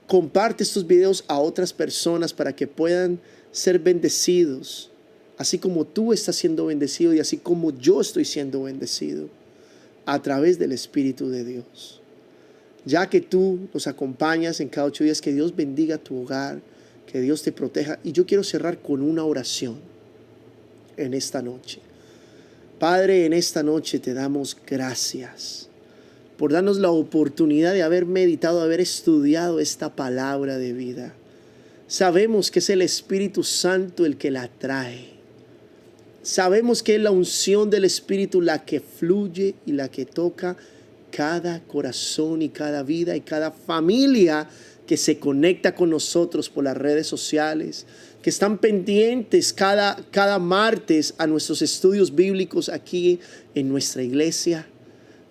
Comparte estos videos a otras personas para que puedan ser bendecidos, así como tú estás siendo bendecido y así como yo estoy siendo bendecido a través del Espíritu de Dios. Ya que tú nos acompañas en cada 8 días, que Dios bendiga tu hogar, que Dios te proteja. Y yo quiero cerrar con una oración en esta noche. Padre, en esta noche te damos gracias por darnos la oportunidad de haber meditado, de haber estudiado esta palabra de vida. Sabemos que es el Espíritu Santo el que la trae. Sabemos que es la unción del Espíritu la que fluye y la que toca cada corazón y cada vida y cada familia que se conecta con nosotros por las redes sociales, que están pendientes cada martes a nuestros estudios bíblicos aquí en nuestra iglesia.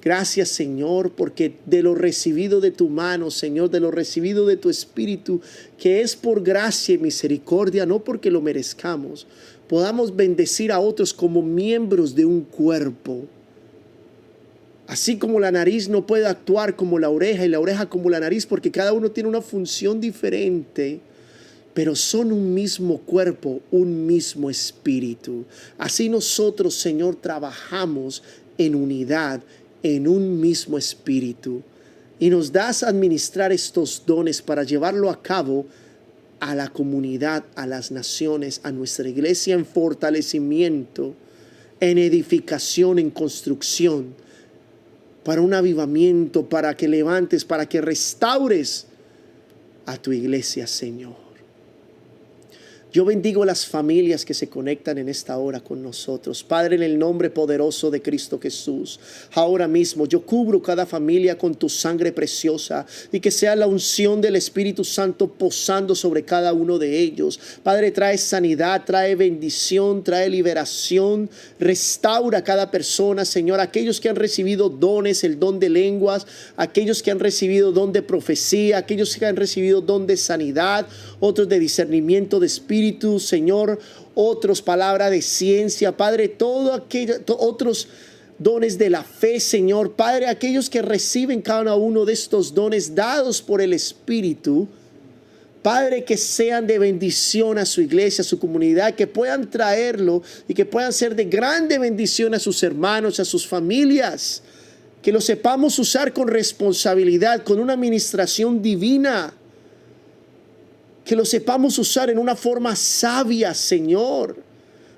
Gracias, Señor, porque de lo recibido de tu mano, Señor, de lo recibido de tu Espíritu, que es por gracia y misericordia, no porque lo merezcamos, podamos bendecir a otros como miembros de un cuerpo. Así como la nariz no puede actuar como la oreja y la oreja como la nariz, porque cada uno tiene una función diferente, pero son un mismo cuerpo, un mismo espíritu. Así nosotros, Señor, trabajamos en unidad, en un mismo espíritu. Y nos das a administrar estos dones para llevarlo a cabo a la comunidad, a las naciones, a nuestra iglesia en fortalecimiento, en edificación, en construcción, para un avivamiento, para que levantes, para que restaures a tu iglesia, Señor. Yo bendigo las familias que se conectan en esta hora con nosotros. Padre, en el nombre poderoso de Cristo Jesús, ahora mismo yo cubro cada familia con tu sangre preciosa y que sea la unción del Espíritu Santo posando sobre cada uno de ellos. Padre, trae sanidad, trae bendición, trae liberación, restaura a cada persona, Señor. Aquellos que han recibido dones, el don de lenguas, aquellos que han recibido don de profecía, aquellos que han recibido don de sanidad, otros de discernimiento de espíritu, Señor, otros palabra de ciencia, Padre, otros dones de la fe, Señor, Padre, aquellos que reciben cada uno de estos dones dados por el Espíritu, Padre, que sean de bendición a su iglesia, a su comunidad, que puedan traerlo y que puedan ser de grande bendición a sus hermanos, a sus familias, que lo sepamos usar con responsabilidad, con una administración divina, que lo sepamos usar en una forma sabia, Señor.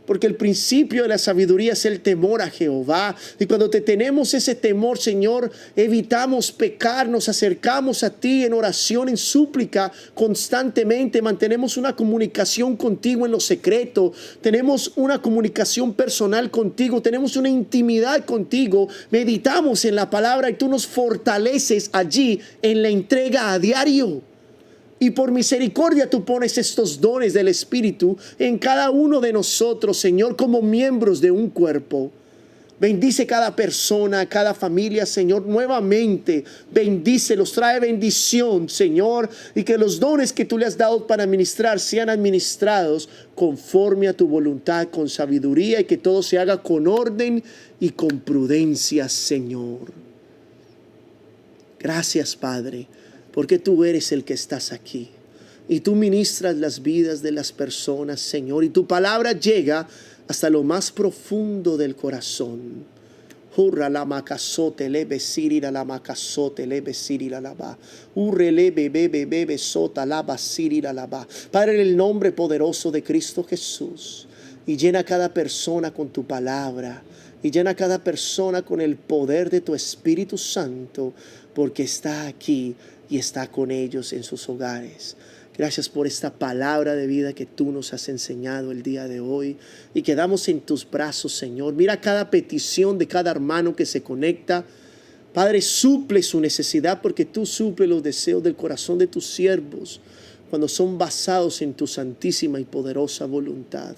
Porque el principio de la sabiduría es el temor a Jehová. Y cuando te tenemos ese temor, Señor, evitamos pecar, nos acercamos a ti en oración, en súplica constantemente. Mantenemos una comunicación contigo en lo secreto. Tenemos una comunicación personal contigo. Tenemos una intimidad contigo. Meditamos en la palabra y tú nos fortaleces allí en la entrega a diario. Y por misericordia tú pones estos dones del Espíritu en cada uno de nosotros, Señor, como miembros de un cuerpo. Bendice cada persona, cada familia, Señor, nuevamente. Bendícelos, trae bendición, Señor, y que los dones que tú le has dado para administrar sean administrados conforme a tu voluntad, con sabiduría, y que todo se haga con orden y con prudencia, Señor. Gracias, Padre, porque tú eres el que estás aquí. Y tú ministras las vidas de las personas, Señor. Y tu palabra llega hasta lo más profundo del corazón. Hurra la macazote lebe sirira la macazote lebe sirira la ba. Urre lebe bebe sota laba sirira la ba. Padre, en el nombre poderoso de Cristo Jesús. Y llena a cada persona con tu palabra. Y llena a cada persona con el poder de tu Espíritu Santo. Porque está aquí y está con ellos en sus hogares. Gracias por esta palabra de vida que tú nos has enseñado el día de hoy y quedamos en tus brazos, Señor. Mira cada petición de cada hermano que se conecta. Padre, suple su necesidad porque tú suples los deseos del corazón de tus siervos cuando son basados en tu santísima y poderosa voluntad.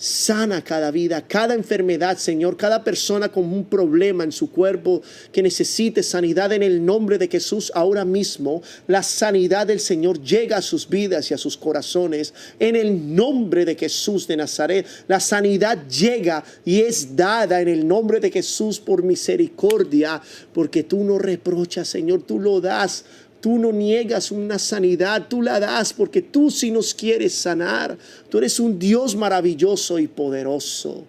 Sana cada vida, cada enfermedad, Señor, cada persona con un problema en su cuerpo que necesite sanidad en el nombre de Jesús. Ahora mismo la sanidad del Señor llega a sus vidas y a sus corazones en el nombre de Jesús de Nazaret. La sanidad llega y es dada en el nombre de Jesús por misericordia, porque tú no reprochas, Señor, tú lo das. Tú no niegas una sanidad, tú la das porque tú sí nos quieres sanar. Tú eres un Dios maravilloso y poderoso,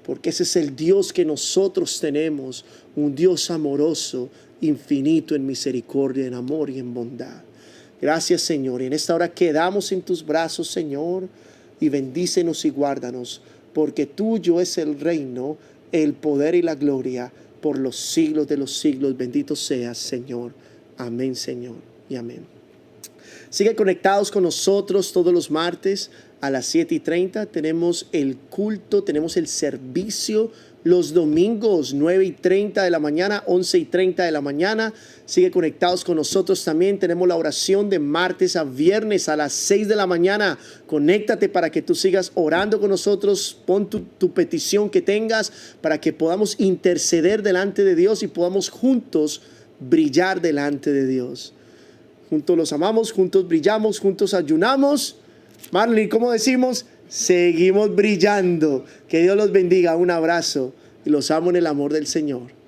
porque ese es el Dios que nosotros tenemos, un Dios amoroso, infinito en misericordia, en amor y en bondad. Gracias, Señor, y en esta hora quedamos en tus brazos, Señor, y bendícenos y guárdanos, porque tuyo es el reino, el poder y la gloria por los siglos de los siglos. Bendito seas, Señor. Amén, Señor, y amén. Sigue conectados con nosotros todos los martes a las 7:30. Tenemos el culto, tenemos el servicio los domingos 9:30 de la mañana, 11:30 de la mañana. Sigue conectados con nosotros también. Tenemos la oración de martes a viernes a las 6 de la mañana. Conéctate para que tú sigas orando con nosotros. Pon tu petición que tengas para que podamos interceder delante de Dios y podamos juntos brillar delante de Dios. Juntos los amamos, juntos brillamos, juntos ayunamos. Marley, ¿cómo decimos? Seguimos brillando. Que Dios los bendiga. Un abrazo y los amo en el amor del Señor.